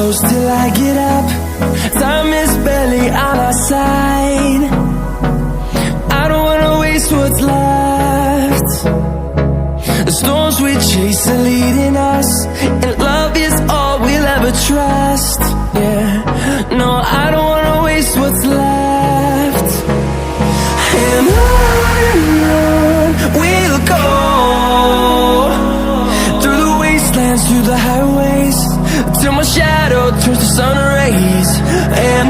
close till I get up. Time is barely on our side. I don't wanna waste what's left. The storms we chase are leading us, and love is all we'll ever trust. Yeah, no, I don't wanna waste what's left. And on we'll go, through the wastelands, through the highways, till my shadow turns to sun rays. And